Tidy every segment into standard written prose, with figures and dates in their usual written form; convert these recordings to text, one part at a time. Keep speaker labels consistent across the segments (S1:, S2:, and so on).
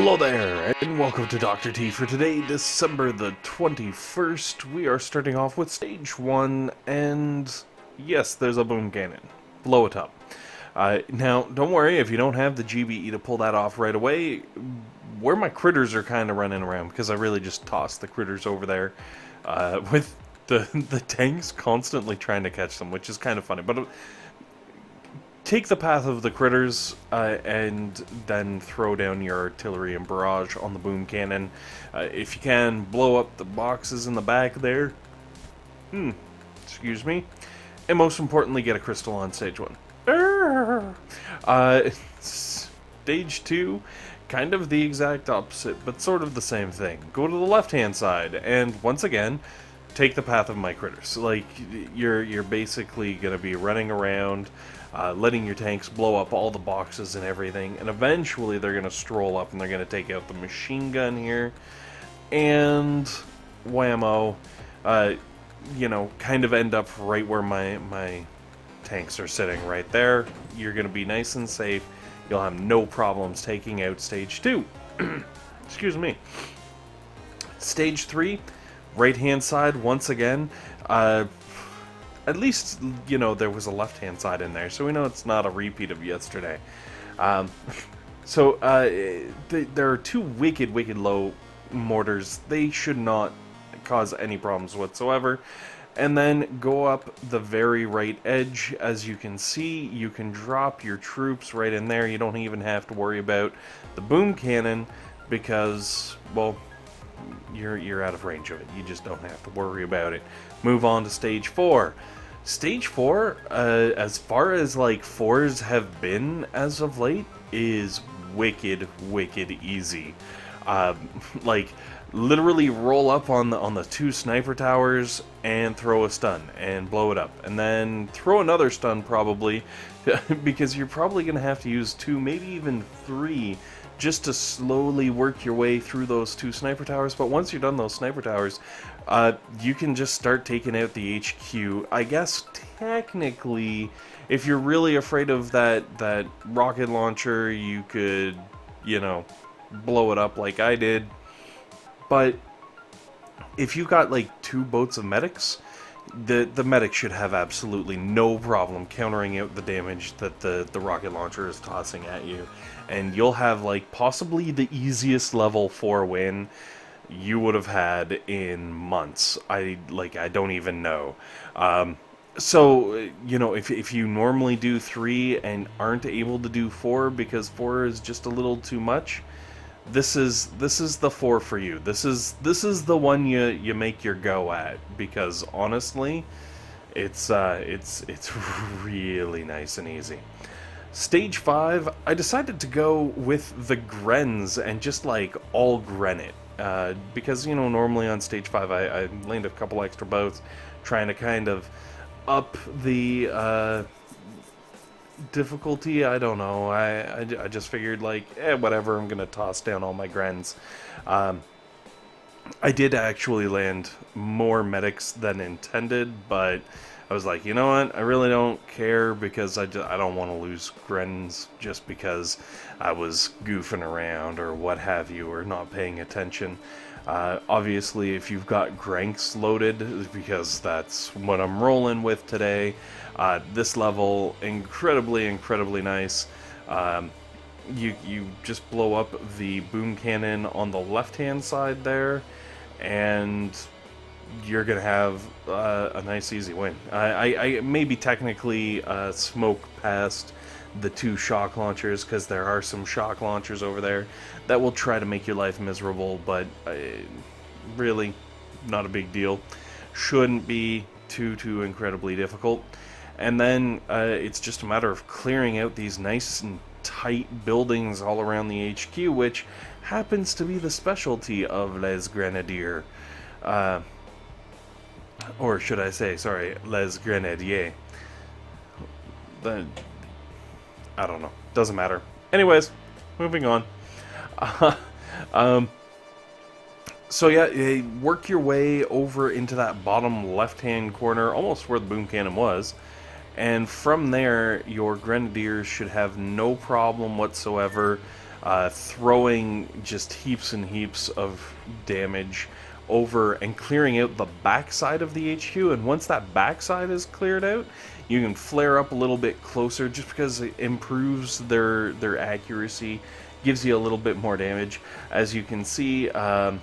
S1: Hello there, and welcome to Dr. T for today, December the 21st. We are starting off with Stage 1, and yes, there's a boom cannon. Blow it up. Now, don't worry if you don't have the GBE to pull that off right away. Where my critters are kind of running around, because I really just tossed the critters over there with the tanks constantly trying to catch them, which is kind of funny. But take the path of the critters and then throw down your artillery and barrage on the boom cannon. If you can, blow up the boxes in the back there. Excuse me. And most importantly, get a crystal on stage 1. Stage 2, kind of the exact opposite, but sort of the same thing. Go to the left-hand side, and once again, take the path of my critters. Like, you're basically going to be running around, letting your tanks blow up all the boxes and everything, and eventually they're going to stroll up and they're going to take out the machine gun here, and whammo, kind of end up right where my tanks are sitting right there. You're going to be nice and safe. You'll have no problems taking out Stage 2. Excuse me. Stage 3, right-hand side, once again. At least, there was a left-hand side in there, so we know it's not a repeat of yesterday. There are two wicked low mortars. They should not cause any problems whatsoever. And then go up the very right edge. As you can see, you can drop your troops right in there. You don't even have to worry about the boom cannon because, well, you're out of range of it. You just don't have to worry about it. Move on to Stage 4. Stage 4, as far as like 4s have been as of late, is wicked easy. Literally roll up on the two sniper towers and throw a stun and blow it up, and then throw another stun probably, because you're probably gonna have to use 2, maybe even 3, just to slowly work your way through those 2 sniper towers. But once you're done those sniper towers, you can just start taking out the HQ. I guess technically, if you're really afraid of that rocket launcher, you could, blow it up like I did. But if you got like 2 boats of medics, the medic should have absolutely no problem countering out the damage that the rocket launcher is tossing at you. And you'll have like possibly the easiest level 4 win you would have had in months. I don't even know. If you normally do 3 and aren't able to do 4 because 4 is just a little too much, this is the 4 for you. This is the one you make your go at, because honestly, it's really nice and easy. Stage 5, I decided to go with the Grens and just like all Gren it. Because, normally on Stage 5 I landed a couple extra boats trying to kind of up the difficulty. I don't know. I just figured whatever, I'm gonna toss down all my Grens. I did actually land more medics than intended, but I was like, you know what, I really don't care, because I don't want to lose Grens just because I was goofing around or what have you, or not paying attention. Obviously, if you've got Grenks loaded, because that's what I'm rolling with today, this level, incredibly nice. You just blow up the boom cannon on the left-hand side there, and you're gonna have a nice easy win. I maybe technically smoke past the 2 shock launchers, because there are some shock launchers over there that will try to make your life miserable, but really not a big deal. Shouldn't be too incredibly difficult. And then it's just a matter of clearing out these nice and tight buildings all around the HQ, which happens to be the specialty of Les Grenadiers. Or should I say, sorry, Les Grenadiers. I don't know. Doesn't matter. Anyways, moving on. Work your way over into that bottom left-hand corner, almost where the boom cannon was. And from there, your Grenadiers should have no problem whatsoever throwing just heaps and heaps of damage over and clearing out the backside of the HQ. And once that backside is cleared out, you can flare up a little bit closer, just because it improves their accuracy, gives you a little bit more damage. As you can see, I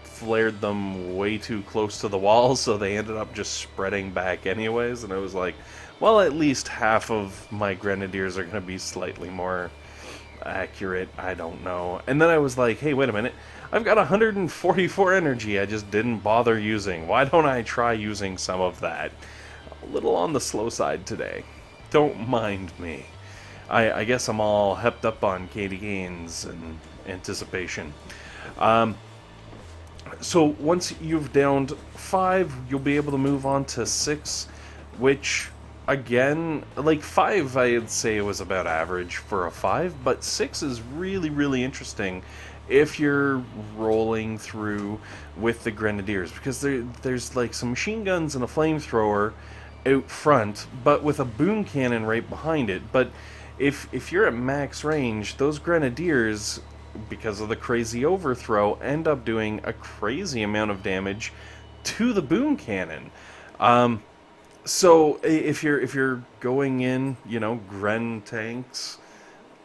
S1: flared them way too close to the wall, so they ended up just spreading back anyways, and I was like, well, at least half of my grenadiers are going to be slightly more accurate, I don't know. And then I was like, hey, wait a minute, I've got 144 energy I just didn't bother using. Why don't I try using some of that? A little on the slow side today. Don't mind me. I guess I'm all hepped up on Katie Gaines and anticipation. So once you've downed 5, you'll be able to move on to 6, which, again, like 5 I'd say was about average for a 5, but 6 is really, really interesting if you're rolling through with the Grenadiers, because there's like some machine guns and a flamethrower out front, but with a boom cannon right behind it. But if you're at max range, those Grenadiers, because of the crazy overthrow, end up doing a crazy amount of damage to the boom cannon. So if you're going in, you know, Gren tanks,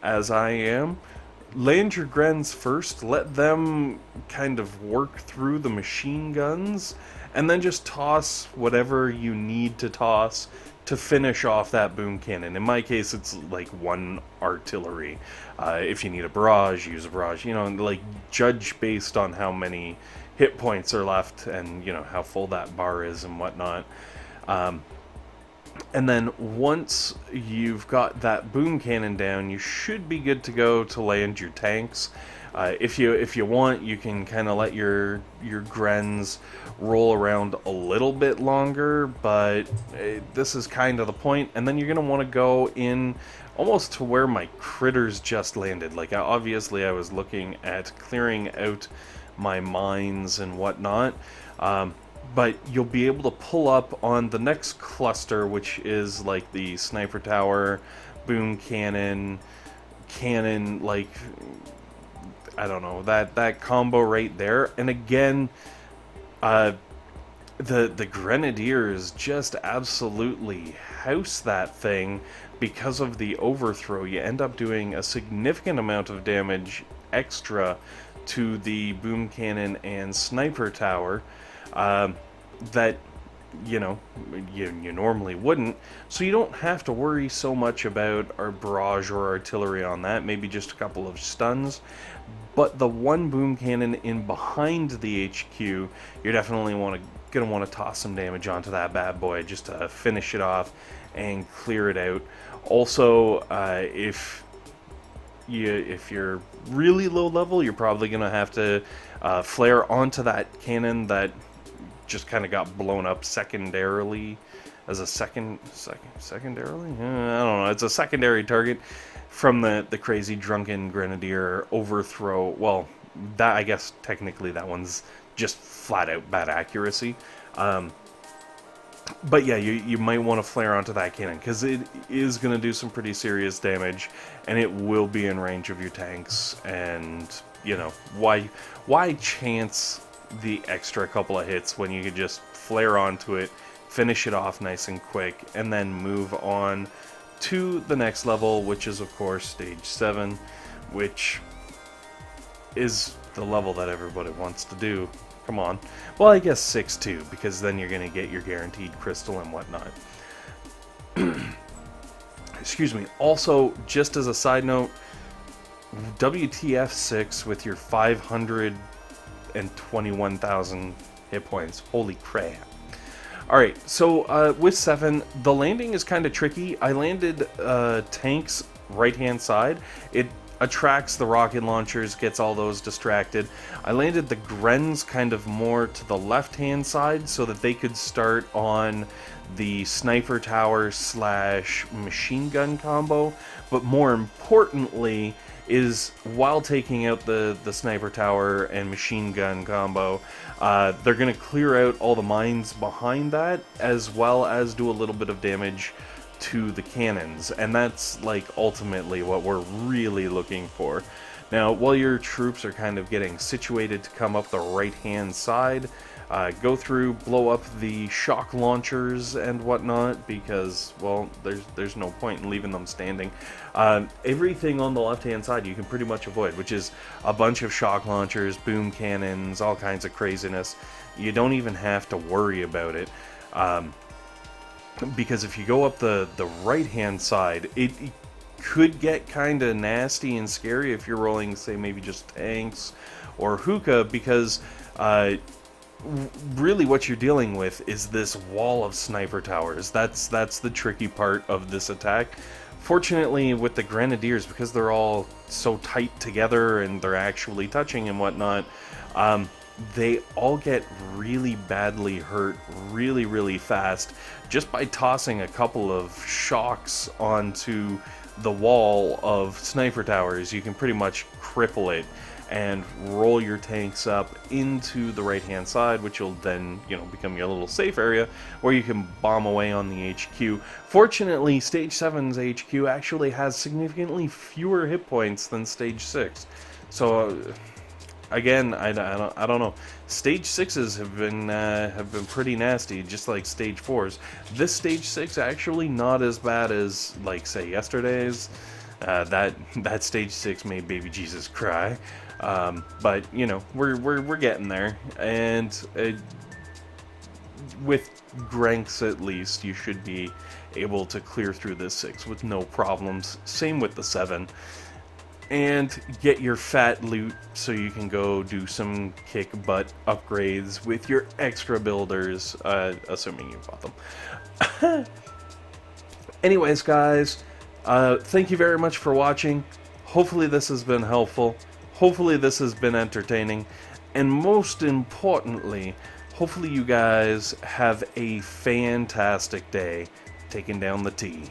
S1: as I am, land your Grens first, let them kind of work through the machine guns, and then just toss whatever you need to toss to finish off that boom cannon. In my case, it's like 1 artillery. If you need a barrage, use a barrage. You know, like, judge based on how many hit points are left and, you know, how full that bar is and whatnot. And then once you've got that boom cannon down, you should be good to go to land your tanks. If you want, you can kind of let your Grens roll around a little bit longer, but this is kind of the point. And then you're going to want to go in almost to where my critters just landed. Like, obviously I was looking at clearing out my mines and whatnot, but you'll be able to pull up on the next cluster, which is like the sniper tower, boom cannon, like, I don't know, that combo right there. And again, the Grenadiers just absolutely house that thing because of the overthrow. You end up doing a significant amount of damage extra to the boom cannon and sniper tower that, you know, you normally wouldn't. So you don't have to worry so much about our barrage or artillery on that, maybe just a couple of stuns. But the one boom cannon in behind the HQ, you're definitely gonna want to toss some damage onto that bad boy just to finish it off and clear it out. Also, if you're really low level, you're probably gonna have to flare onto that cannon that just kind of got blown up secondarily as a secondarily? I don't know. It's a secondary target from the crazy drunken Grenadier overthrow. Well, that, I guess technically that one's just flat out bad accuracy. But yeah, you might want to flare onto that cannon, because it is going to do some pretty serious damage, and it will be in range of your tanks. And, you know, why chance the extra couple of hits when you could just flare onto it, finish it off nice and quick, and then move on to the next level, which is of course stage 7, which is the level that everybody wants to do. Come on. Well, I guess 6 too, because then you're going to get your guaranteed crystal and whatnot. Excuse me. Also, just as a side note, WTF 6 with your 521,000 hit points. Holy crap. Alright, so with 7, the landing is kind of tricky. I landed tanks right-hand side. It attracts the rocket launchers, gets all those distracted. I landed the Grens kind of more to the left-hand side so that they could start on the sniper tower / machine gun combo. But more importantly is, while taking out the sniper tower and machine gun combo, they're going to clear out all the mines behind that, as well as do a little bit of damage to the cannons, and that's like ultimately what we're really looking for. Now, while your troops are kind of getting situated to come up the right-hand side, go through, blow up the shock launchers and whatnot, because, well, there's no point in leaving them standing. Everything on the left-hand side you can pretty much avoid, which is a bunch of shock launchers, boom cannons, all kinds of craziness. You don't even have to worry about it. Because if you go up the right-hand side, it could get kind of nasty and scary if you're rolling, say, maybe just tanks or hookah, because really what you're dealing with is this wall of sniper towers. That's the tricky part of this attack. Fortunately, with the grenadiers, because they're all so tight together and they're actually touching and whatnot, they all get really badly hurt really fast just by tossing a couple of shocks onto the wall of sniper towers. You can pretty much cripple it and roll your tanks up into the right hand side, which will then, you know, become your little safe area where you can bomb away on the HQ. Fortunately, Stage 7's HQ actually has significantly fewer hit points than Stage 6. So again, I don't know. Stage 6s have been pretty nasty, just like Stage 4s. This Stage 6 actually not as bad as, like, say, yesterday's. That Stage 6 made Baby Jesus cry. But you know, we're getting there, and with Grenks at least, you should be able to clear through this 6 with no problems. Same with the 7. And get your fat loot so you can go do some kick butt upgrades with your extra builders, assuming you bought them. Anyways, guys, thank you very much for watching. Hopefully this has been helpful. Hopefully this has been entertaining. And most importantly, hopefully you guys have a fantastic day taking down the T.